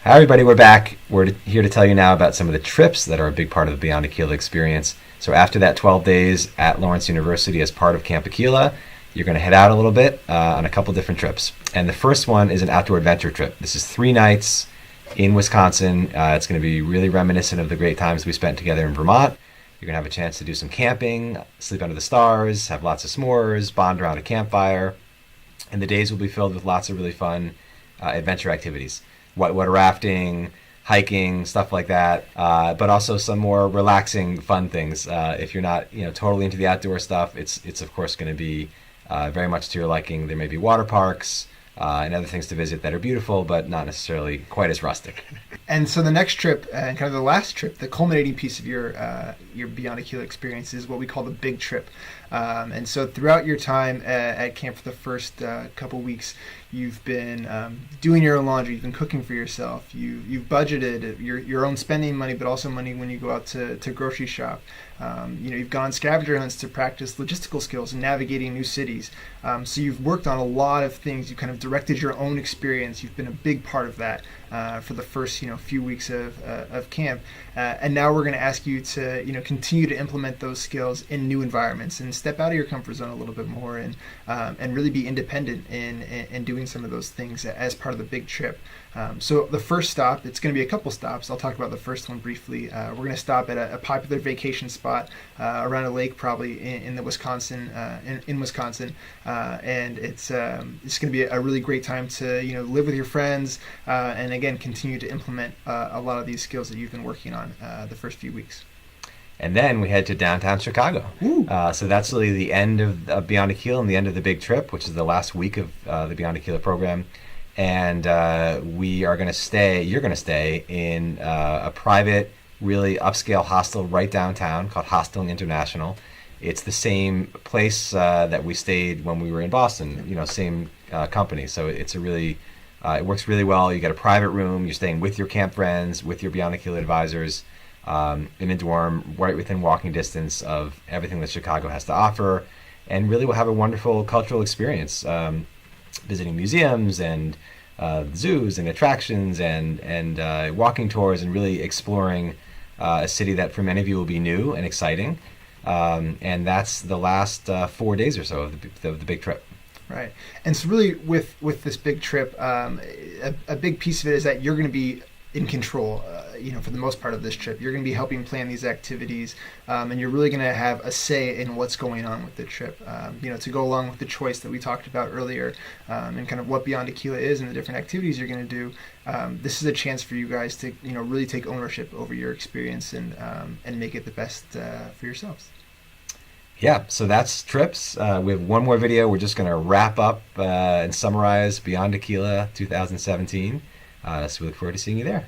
Hi, everybody. We're back. We're here to tell you now about some of the trips that are a big part of the Beyond Aquila experience. So after that 12 days at Lawrence University as part of Camp Aquila, you're going to head out a little bit on a couple different trips. And the first one is an outdoor adventure trip. This is 3 nights in Wisconsin. It's going to be really reminiscent of the great times we spent together in Vermont. You're going to have a chance to do some camping, sleep under the stars, have lots of s'mores, bond around a campfire. And the days will be filled with lots of really fun adventure activities. Whitewater rafting, hiking, stuff like that, but also some more relaxing, fun things. If you're not, totally into the outdoor stuff, it's of course going to be very much to your liking. There may be water parks and other things to visit that are beautiful, but not necessarily quite as rustic. And so the next trip, and kind of the last trip, the culminating piece of your Beyond Aquila experience is what we call the big trip. And so throughout your time at camp for the first couple weeks, you've been doing your own laundry, you've been cooking for yourself, you've budgeted your own spending money, but also money when you go out to grocery shop. You've gone on scavenger hunts to practice logistical skills and navigating new cities. So you've worked on a lot of things. You kind of directed your own experience. You've been a big part of that for the first few weeks of camp. And now we're going to ask you to continue to implement those skills in new environments and step out of your comfort zone a little bit more and really be independent in doing some of those things as part of the big trip. So the first stop, it's going to be a couple stops. I'll talk about the first one briefly. We're going to stop at a popular vacation spot around a lake, probably in Wisconsin, and it's going to be a really great time to live with your friends and again continue to implement a lot of these skills that you've been working on the first few weeks. And then we head to downtown Chicago. So that's really the end of Beyond Aquila and the end of the big trip, which is the last week of the Beyond Aquila program. And you're going to stay in a private, really upscale hostel right downtown called Hosteling International. It's the same place that we stayed when we were in Boston, same company. So it's it works really well. You get a private room, you're staying with your camp friends, with your Beyond Aquila advisors, in a dorm right within walking distance of everything that Chicago has to offer. And really we'll have a wonderful cultural experience. Visiting museums and zoos and attractions and walking tours and really exploring a city that for many of you will be new and exciting. And that's the last 4 days or so of the big trip. Right. And so really with this big trip, a big piece of it is that you're going to be in control, for the most part of this trip. You're going to be helping plan these activities, and you're really going to have a say in what's going on with the trip, to go along with the choice that we talked about earlier, and kind of what Beyond Aquila is and the different activities you're going to do. This is a chance for you guys to, really take ownership over your experience and make it the best for yourselves. Yeah, so that's trips. We have one more video. We're just going to wrap up and summarize Beyond Aquila 2017. So we look forward to seeing you there.